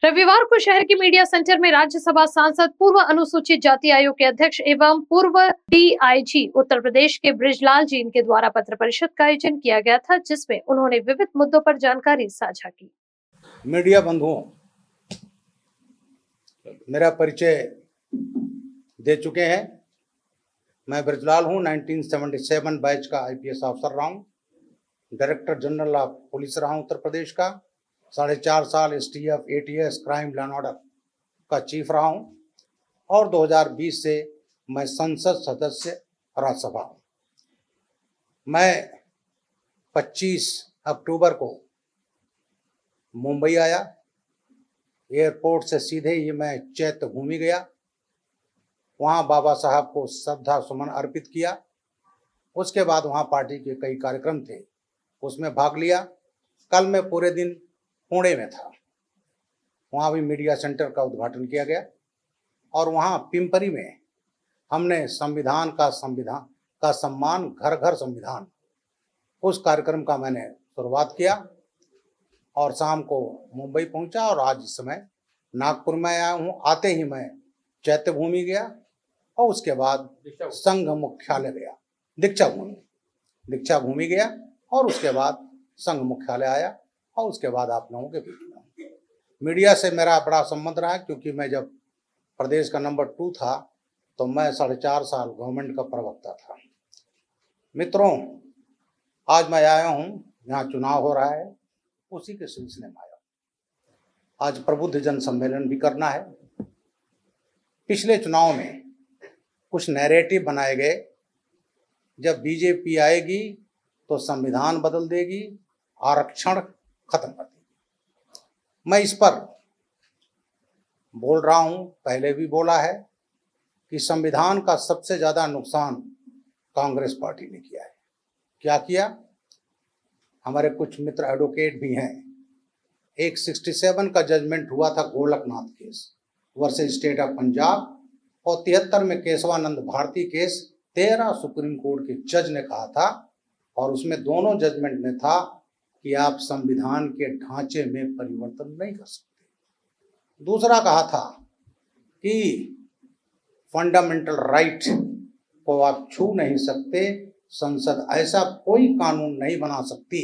रविवार को शहर के मीडिया सेंटर में राज्यसभा सांसद, पूर्व अनुसूचित जाति आयोग के अध्यक्ष एवं पूर्व डीआईजी उत्तर प्रदेश के बृजलाल जी इनके द्वारा पत्र परिषद का आयोजन किया गया था, जिसमें उन्होंने विविध मुद्दों पर जानकारी साझा की। मीडिया बंधुओं, मेरा परिचय दे चुके हैं। मैं बृजलाल हूं। 1977 बैच का आईपीएस ऑफिसर रहा हूं, डायरेक्टर जनरल ऑफ पुलिस रहा हूं उत्तर प्रदेश का। 4.5 साल STF ATS crime law and order का चीफ रहा हूं और 2020 से मैं संसद सदस्य राज्यसभा हूं। मैं 25 अक्टूबर को मुंबई आया। एयरपोर्ट से सीधे ही मैं चैत्य भूमि गया, वहाँ बाबा साहब को श्रद्धा सुमन अर्पित किया। उसके बाद वहाँ पार्टी के कई कार्यक्रम थे, उसमें भाग लिया। कल मैं पूरे दिन पुणे में था, वहाँ भी मीडिया सेंटर का उद्घाटन किया गया और वहाँ पिंपरी में हमने संविधान का सम्मान, घर घर संविधान, उस कार्यक्रम का मैंने शुरुआत किया और शाम को मुंबई पहुंचा और आज इस समय नागपुर में आया हूँ। आते ही मैं चैत्य भूमि गया और उसके बाद संघ मुख्यालय गया, दीक्षा भूमि गया और उसके बाद संघ मुख्यालय आया और उसके बाद आप लोगों के बीच में। मीडिया से मेरा बड़ा संबंध रहा है, क्योंकि मैं जब प्रदेश का नंबर 2 था तो मैं 4.5 साल गवर्नमेंट का प्रवक्ता था। मित्रों, आज मैं आया हूँ, यहाँ चुनाव हो रहा है, उसी के सिलसिले में आया। आज प्रबुद्ध जन सम्मेलन भी करना है। पिछले चुनाव में कुछ नैरेटिव बनाए गए, जब बीजेपी आएगी तो संविधान बदल देगी, आरक्षण खत्म कर देगी। मैं इस पर बोल रहा हूं, पहले भी बोला है कि संविधान का सबसे ज्यादा नुकसान कांग्रेस पार्टी ने किया है। क्या किया? हमारे कुछ मित्र एडवोकेट भी हैं। एक 67 का जजमेंट हुआ था Golaknath case versus state of Punjab, और 73 में Kesavananda Bharati case 13 supreme court के जज ने कहा था, और उसमें दोनों जजमेंट में था कि आप संविधान के ढांचे में परिवर्तन नहीं कर सकते। दूसरा कहा था कि फंडामेंटल राइट को आप छू नहीं सकते, संसद ऐसा कोई कानून नहीं बना सकती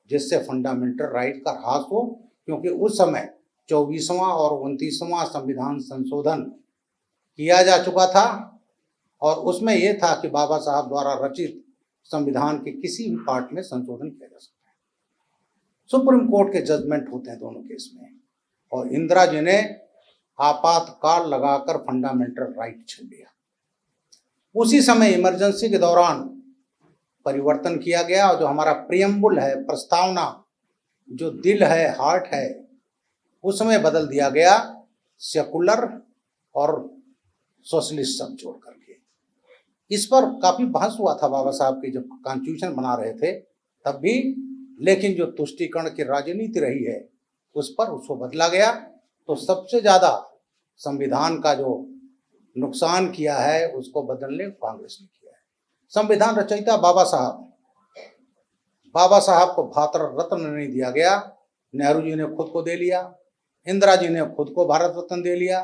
जिससे फंडामेंटल राइट का ह्रास हो, क्योंकि उस समय 24वां और 29वां संविधान संशोधन किया जा चुका था और उसमें यह था कि बाबा साहब द्वारा रचित संविधान के किसी भी पार्ट में संशोधन किया जा सकता है। सुप्रीम कोर्ट के जजमेंट होते हैं दोनों केस में, और इंदिरा जी ने आपातकाल लगाकर फंडामेंटल राइट छीन लिया। उसी समय इमरजेंसी के दौरान परिवर्तन किया गया और जो हमारा प्रियम्बुल है, प्रस्तावना, जो दिल है, हार्ट है, उसमें बदल दिया गया सेकुलर और सोशलिस्ट सब जोड़ करके। इस पर काफी बहस हुआ था बाबा साहब की जब कॉन्स्टिट्यूशन बना रहे थे तब भी, लेकिन जो तुष्टीकरण की राजनीति रही है उस पर उसको बदला गया। तो सबसे ज्यादा संविधान का जो नुकसान किया है उसको बदलने कांग्रेस ने किया है। संविधान रचयिता बाबा साहब को भारत रत्न नहीं दिया गया। नेहरू जी ने खुद को दे लिया, इंदिरा जी ने खुद को भारत रत्न दे लिया,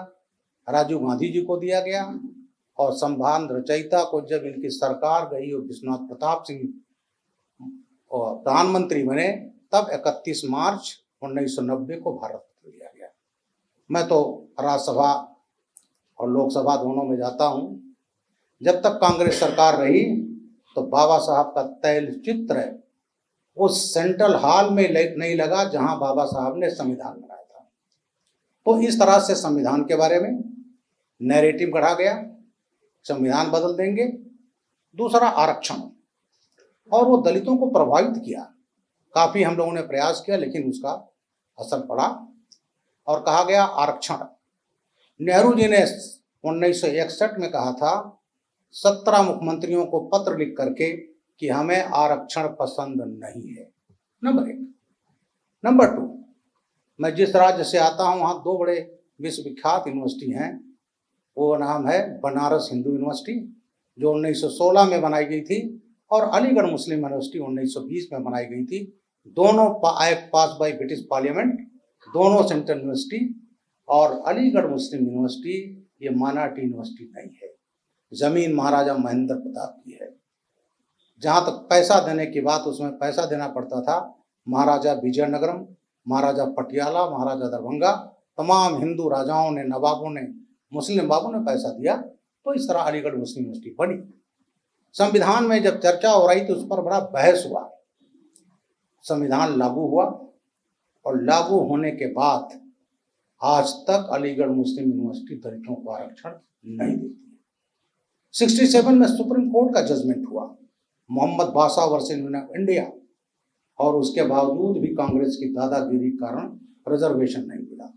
राजीव गांधी जी को दिया गया, और संविधान रचयिता को जब इनकी सरकार गई और विश्वनाथ प्रताप सिंह प्रधानमंत्री बने तब 31 मार्च 1990 को भारत रत्न दिया गया। मैं तो राज्यसभा और लोकसभा दोनों में जाता हूं। जब तक कांग्रेस सरकार रही तो बाबा साहब का तैल चित्र उस सेंट्रल हॉल में नहीं लगा जहां बाबा साहब ने संविधान बनाया था। तो इस तरह से संविधान के बारे में नैरेटिव गढ़ा गया, संविधान बदल देंगे। दूसरा आरक्षण, और वो दलितों को प्रभावित किया। काफी हम लोगों ने प्रयास किया लेकिन उसका असर पड़ा और कहा गया आरक्षण। नेहरू जी ने 1961 में कहा था 17 मुख्यमंत्रियों को पत्र लिख करके कि हमें आरक्षण पसंद नहीं है। नंबर 1। नंबर 2, मैं जिस राज्य से आता हूं वहां 2 बड़े विश्वविख्यात यूनिवर्सिटी हैं। वो नाम है बनारस हिंदू यूनिवर्सिटी जो 1916 में बनाई गई थी, और अलीगढ़ मुस्लिम यूनिवर्सिटी 1920 में बनाई गई थी। दोनों पास बाय ब्रिटिश पार्लियामेंट, दोनों सेंट्रल यूनिवर्सिटी और अलीगढ़ मुस्लिम यूनिवर्सिटी ये माइनॉरिटी यूनिवर्सिटी नहीं है। जमीन महाराजा महेंद्र प्रताप की है। जहाँ तक पैसा देने की बात, उसमें पैसा देना पड़ता था महाराजा विजयनगरम, महाराजा पटियाला, महाराजा दरभंगा, तमाम हिंदू राजाओं ने, नवाबों ने, मुस्लिम नवाबों ने पैसा दिया, तो इस तरह अलीगढ़ मुस्लिम यूनिवर्सिटी बनी। संविधान में जब चर्चा हो रही तो उस पर बड़ा बहस हुआ। संविधान लागू हुआ और लागू होने के बाद आज तक अलीगढ़ मुस्लिम यूनिवर्सिटी दलितों को आरक्षण नहीं देती है। 67 में सुप्रीम कोर्ट का जजमेंट हुआ, मोहम्मद बादशाह वर्सेस इंडिया, और उसके बावजूद भी कांग्रेस की दादागिरी के कारण रिजर्वेशन नहीं मिला।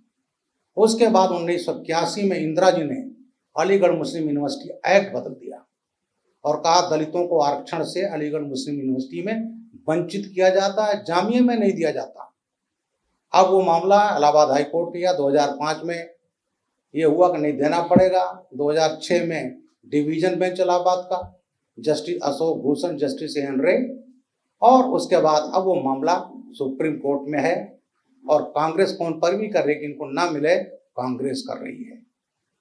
उसके बाद 1981 में इंदिरा जी ने अलीगढ़ मुस्लिम यूनिवर्सिटी एक्ट बदल दिया और कहा दलितों को आरक्षण से अलीगढ़ मुस्लिम यूनिवर्सिटी में वंचित किया जाता है, जामिया में नहीं दिया जाता। अब वो मामला इलाहाबाद हाई कोर्ट किया। 2005 में ये हुआ कि नहीं देना पड़ेगा। 2006 में डिवीजन बेंच इलाहाबाद का justice Ashok Bhushan, justice N Ray, और उसके बाद अब वो मामला सुप्रीम कोर्ट में है और कांग्रेस फोन पर भी कर रही है कि इनको ना मिले, कांग्रेस कर रही है।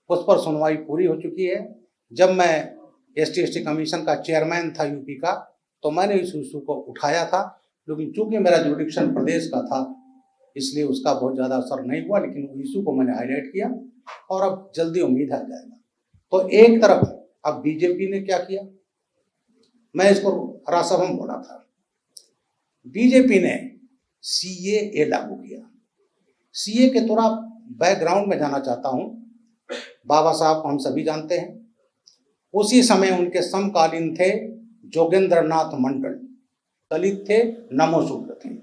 उस पर सुनवाई पूरी हो चुकी है। जब मैं ST कमीशन का चेयरमैन था यूपी का, तो मैंने इस इशू को उठाया था, लेकिन चूंकि मेरा जुडिक्शन प्रदेश का था इसलिए उसका बहुत ज़्यादा असर नहीं हुआ, लेकिन इशू को मैंने हाईलाइट किया और अब जल्दी उम्मीद आ जाएगा। तो एक तरफ अब बीजेपी ने क्या किया, मैं इसको रासभम बोला था, बीजेपी ने CAA लागू किया। CA के थोड़ा बैकग्राउंड में जाना चाहता हूँ। बाबा साहब को हम सभी जानते हैं। उसी समय उनके समकालीन थे जोगेंद्र नाथ मंडल, दलित थे, नमोशूद्र थे।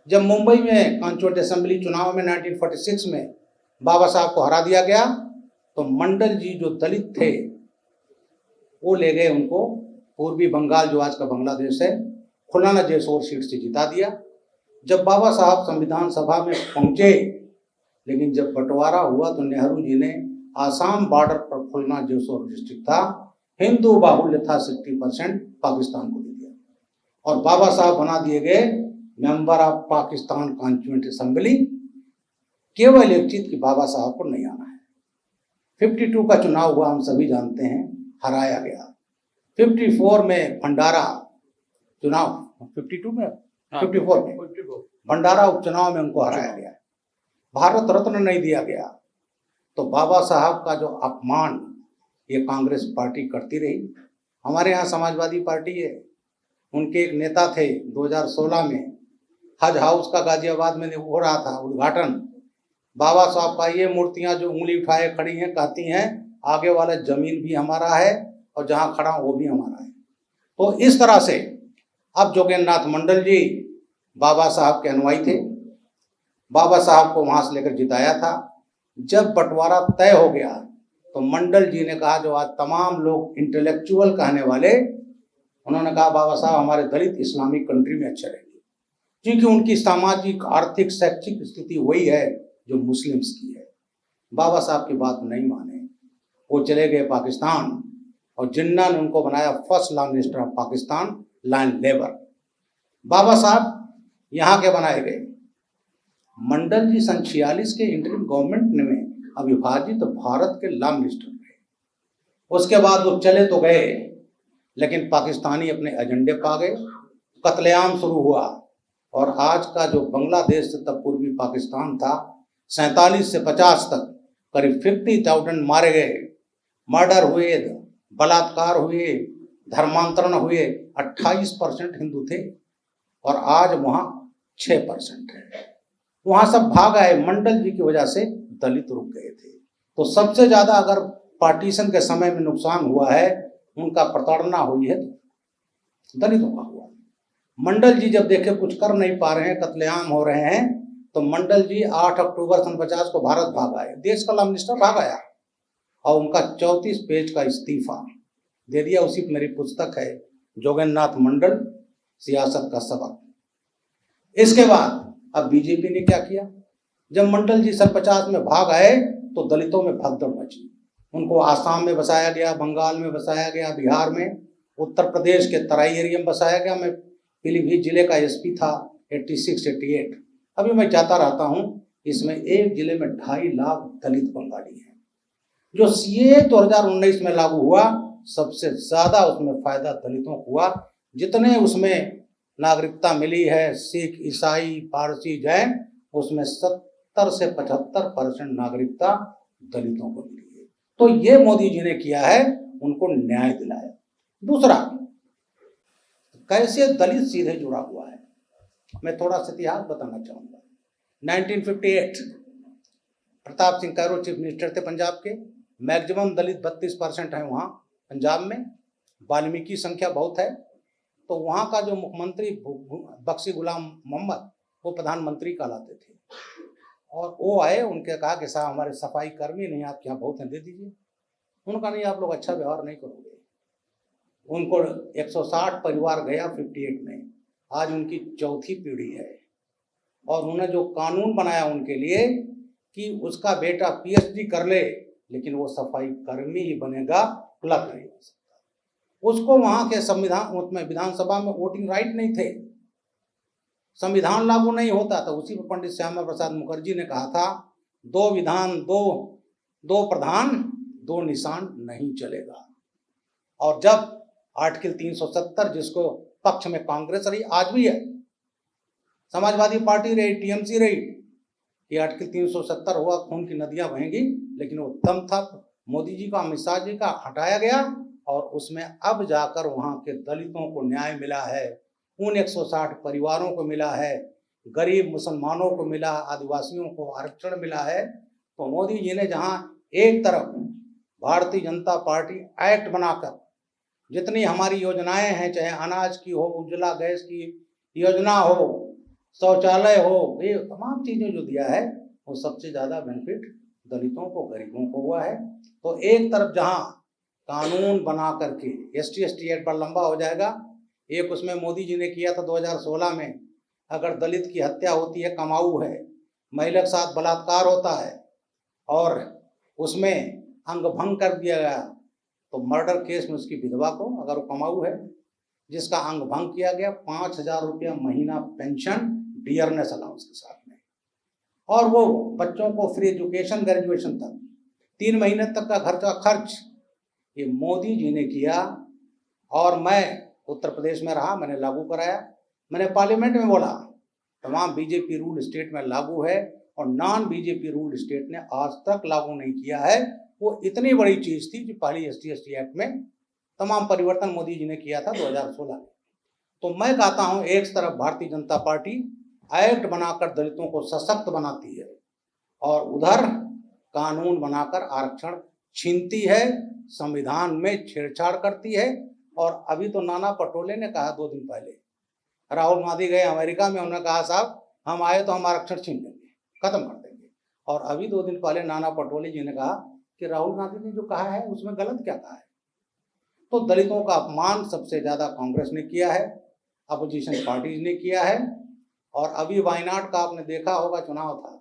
जब मुंबई में कॉन्स्टिट्यूएंट असेंबली चुनाव में 1946 में बाबा साहब को हरा दिया गया, तो मंडल जी जो दलित थे वो ले गए उनको पूर्वी बंगाल, जो आज का बांग्लादेश है, खुलाना जेसोर सीट से जिता दिया। जब बाबा साहब संविधान सभा में पहुंचे, लेकिन जब बंटवारा हुआ तो नेहरू जी ने आसाम बॉर्डर पर खुलना जेसोर डिस्ट्रिक्ट था, हिंदू बाहुल्य था, 60% पाकिस्तान को दे दिया और बाबा साहब बना दिए गए member of Pakistan constituent assembly. केवल एक चीज कि बाबा साहब को नहीं आना है। 52 का चुनाव हुआ, हम सभी जानते हैं, हराया गया। 54 में भंडारा चुनाव, 52 में 54 में भंडारा उपचुनाव में उनको हराया गया। भारत रत्न नहीं दिया गया। तो बाबा साहब का जो अपमान ये कांग्रेस पार्टी करती रही। हमारे यहाँ समाजवादी पार्टी है, उनके एक नेता थे, 2016 में हज हाउस का गाजियाबाद में हो रहा था उद्घाटन। बाबा साहब का ये मूर्तियां जो उंगली उठाए खड़ी हैं, कहती हैं आगे वाला जमीन भी हमारा है और जहां खड़ा वो भी हमारा है। तो इस तरह से अब जोगेंद्र नाथ मंडल जी बाबा साहब के अनुयायी थे, बाबा साहब को वहां से लेकर जिताया था। जब बंटवारा तय हो गया तो मंडल जी ने कहा, जो आज तमाम लोग इंटेलेक्चुअल कहने वाले, उन्होंने कहा बाबा साहब हमारे दलित इस्लामिक कंट्री में अच्छे रहेंगे, क्योंकि उनकी सामाजिक, आर्थिक, शैक्षिक स्थिति वही है जो मुस्लिम्स की है। बाबा साहब की बात नहीं माने, वो चले गए पाकिस्तान और जिन्ना ने उनको बनाया first law minister of Pakistan, land labour. Baba Saheb यहाँ के बनाए गए। मंडल जी सन 46 के इंटरिम गवर्नमेंट में अविभाजित भारत के लॉ मिनिस्टर रहे। उसके बाद वो चले तो गए, लेकिन पाकिस्तानी अपने एजेंडे पा गए, कत्लेआम शुरू हुआ और आज का जो बांग्लादेश से तब पूर्वी पाकिस्तान था, 47 से 50 तक करीब 50,000 मारे गए, मर्डर हुए, बलात्कार हुए, धर्मांतरण हुए। 28% हिंदू थे और आज वहाँ 6% है। वहाँ सब भाग आए। मंडल जी की वजह से दलित रुक गए थे। तो सबसे ज्यादा अगर पार्टीशन के समय में नुकसान हुआ है, उनका प्रताड़ना हुई है तो दलितों का हुआ। मंडल जी जब देखे कुछ कर नहीं पा रहे हैं, कत्लेआम हो रहे हैं, तो मंडल जी 8 अक्टूबर सन 50 को भारत भाग आए। देश का लॉ मिनिस्टर भाग आया और उनका 34 पेज का इस्तीफा दे दिया। उसी मेरी पुस्तक है जोगेंद्र नाथ मंडल, सियासत का सबक। इसके बाद अब बीजेपी ने क्या किया, जब मंडल जी सन 50 में भाग आए तो दलितों में भगदड़ मची। उनको आसाम में बसाया गया, बंगाल में बसाया गया, बिहार में, उत्तर प्रदेश के तराई एरिया में बसाया गया। मैं पीलीभीत जिले का SP था 86-88। अभी मैं जाता रहता हूँ, इसमें एक जिले में 2.5 लाख दलित बंगाली हैं। जो सीए 2019 में लागू हुआ, सबसे ज्यादा उसमें फायदा दलितों को हुआ। जितने उसमें नागरिकता मिली है, सिख, ईसाई, पारसी, जैन, उसमें 70 से 75% नागरिकता दलितों को मिली है। तो ये मोदी जी ने किया है, उनको न्याय दिलाया। दूसरा, कैसे दलित सीधे जुड़ा हुआ है, मैं थोड़ा सा इतिहास बताना चाहूंगा। 1958 प्रताप सिंह कैरो चीफ मिनिस्टर थे पंजाब के। मैक्सिमम दलित 32% है वहाँ पंजाब में। वाल्मीकि संख्या बहुत है। तो वहाँ का जो मुख्यमंत्री बख्शी गुलाम मोहम्मद, वो प्रधानमंत्री कहलाते थे। और वो आए, उनके कहा कि साहब हमारे सफाई कर्मी नहीं, आपके यहाँ बहुत हैं, दे दीजिए। उनका नहीं, आप लोग अच्छा व्यवहार नहीं करोगे। उनको 160 परिवार गया 58 में। आज उनकी चौथी पीढ़ी है। और उन्होंने जो कानून बनाया उनके लिए कि उसका बेटा पीएचडी कर ले, लेकिन वो सफाई कर्मी ही बनेगा, क्लर्क नहीं हो सकता। उसको वहां के संविधान उसमें विधानसभा में वोटिंग राइट नहीं थे, संविधान लागू नहीं होता था। उसी पर पंडित श्यामा प्रसाद मुखर्जी ने कहा था, 2 विधान, 2 प्रधान, 2 निशान नहीं चलेगा। और जब आर्टिकल 370, जिसको पक्ष में कांग्रेस रही, आज भी है, समाजवादी पार्टी रही, टीएमसी रही, ये आर्टिकल 370 हुआ, खून की नदियां बहेंगी, लेकिन वो दम था मोदी जी का, अमित शाह जी का, हटाया गया। और उसमें अब जाकर वहाँ के दलितों को न्याय मिला है, उन 160 परिवारों को मिला है, गरीब मुसलमानों को मिला, आदिवासियों को आरक्षण मिला है। तो मोदी जी ने जहाँ एक तरफ भारतीय जनता पार्टी एक्ट बनाकर जितनी हमारी योजनाएं हैं, चाहे अनाज की हो, उज्ज्वला गैस की योजना हो, शौचालय हो, ये तमाम चीजें जो दिया है, वो सबसे ज्यादा बेनिफिट दलितों को, गरीबों को हुआ है। तो एक तरफ जहाँ कानून बना करके ST ST एक्ट पर लंबा हो जाएगा। एक उसमें मोदी जी ने किया था 2016 में, अगर दलित की हत्या होती है, कमाऊ है, महिला के साथ बलात्कार होता है और उसमें अंग भंग कर दिया गया, तो मर्डर केस में उसकी विधवा को, अगर वो कमाऊ है, जिसका अंग भंग किया गया, 5,000 रुपया महीना पेंशन, डियरनेस अलाउंस के साथ में। और वो बच्चों को फ्री एजुकेशन, ग्रेजुएशन तक, 3 महीने तक का घर का खर्च, ये मोदी जी ने किया। और मैं उत्तर प्रदेश में रहा, मैंने लागू कराया। मैंने पार्लियामेंट में बोला, तमाम बीजेपी रूल स्टेट में लागू है और नॉन बीजेपी रूल स्टेट ने आज तक लागू नहीं किया है। वो इतनी बड़ी चीज थी कि पहली ST ST एक्ट में तमाम परिवर्तन मोदी जी ने किया था 2016 में। तो मैं कहता हूं, एक तरफ भारतीय जनता पार्टी एक्ट बनाकर दलितों को सशक्त बनाती है और उधर कानून बनाकर आरक्षण छीनती है, संविधान में छेड़छाड़ करती है। और अभी तो नाना पटोले ने कहा 2 दिन पहले, राहुल गांधी गए अमेरिका में, उन्होंने कहा साहब हम आए तो हम आरक्षण छीन लेंगे, खत्म कर देंगे। और अभी 2 दिन पहले नाना पटोले जी ने कहा कि राहुल गांधी ने जो कहा है उसमें गलत क्या कहा है। तो दलितों का अपमान सबसे ज्यादा कांग्रेस ने किया है, अपोजिशन पार्टीज ने किया है। और अभी वायनाड का आपने देखा होगा, चुनाव था,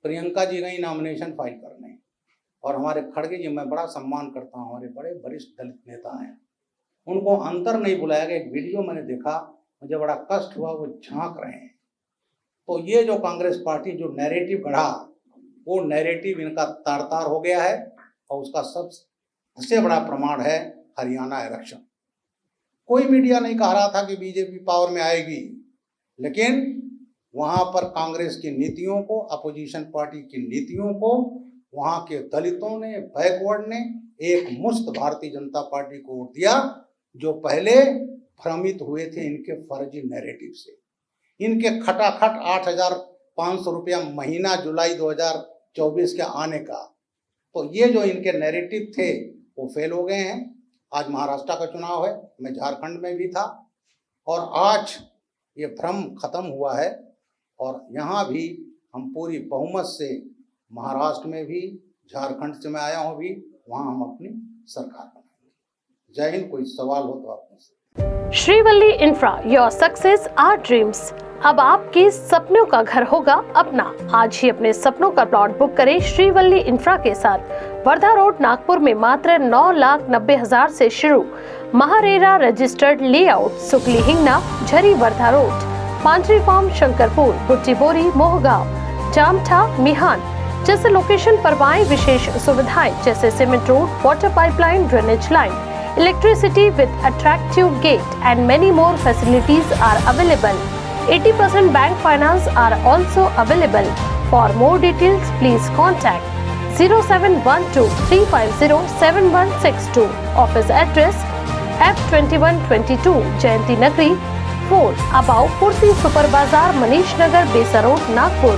प्रियंका जी गई नॉमिनेशन फाइल करने, और हमारे खड़गे जी, मैं बड़ा सम्मान करता हूँ, हमारे बड़े वरिष्ठ दलित नेता हैं, उनको अंदर नहीं बुलाया गया। एक वीडियो मैंने देखा, मुझे बड़ा कष्ट हुआ, वो झांक रहे हैं। तो ये जो कांग्रेस पार्टी जो नैरेटिव गढ़ा, वो नैरेटिव इनका तार हो गया है। और उसका सबसे बड़ा प्रमाण है हरियाणा इलेक्शन। कोई मीडिया नहीं कह रहा था कि बीजेपी पावर में आएगी, लेकिन वहां पर कांग्रेस की नीतियों को, अपोजिशन पार्टी की नीतियों को वहां के दलितों ने, बैकवर्ड ने एक मुश्त भारतीय जनता पार्टी को वोट दिया, जो पहले भ्रमित हुए थे इनके फर्जी नैरेटिव से। इनके खटाखट 8,500 रुपया महीना जुलाई 2024 के आने का, तो ये जो इनके नैरेटिव थे वो फेल हो गए हैं। आज महाराष्ट्र का चुनाव है, मैं झारखंड में भी था, और आज ये भ्रम खत्म हुआ है। और यहाँ भी हम पूरी बहुमत से, महाराष्ट्र में भी, झारखंड से मैं आया हूँ भी, वहाँ हम अपनी सरकार बनाएंगे। जय हिंद। कोई सवाल हो तो आप पूछ सकते हैं। Srivalli infra, your success our dreams. अब आपके सपनों का घर होगा अपना। आज ही अपने सपनों का प्लॉट बुक करें श्रीवल्ली इंफ्रा के साथ। वर्धा रोड, नागपुर में मात्र 9,90,000 से शुरू। महारेरा रजिस्टर्ड लेआउट, सुकली हिंगना, झरी, वर्धा रोड, पांचरी फार्म, शंकरपुर, बुट्टी बोरी, मोहगांव। जामठा, मिहान जैसे लोकेशन पर पाएं विशेष सुविधाएं जैसे cement road, water pipeline, drainage line, electricity with attractive gate and many more facilities are available. 80% bank finance are also available. For more details, please contact 0712-350-7162. Office address F2122 Jayanti Nagri 4 above Purti Super Bazaar, Manish Nagar, Besa Road, Nagpur.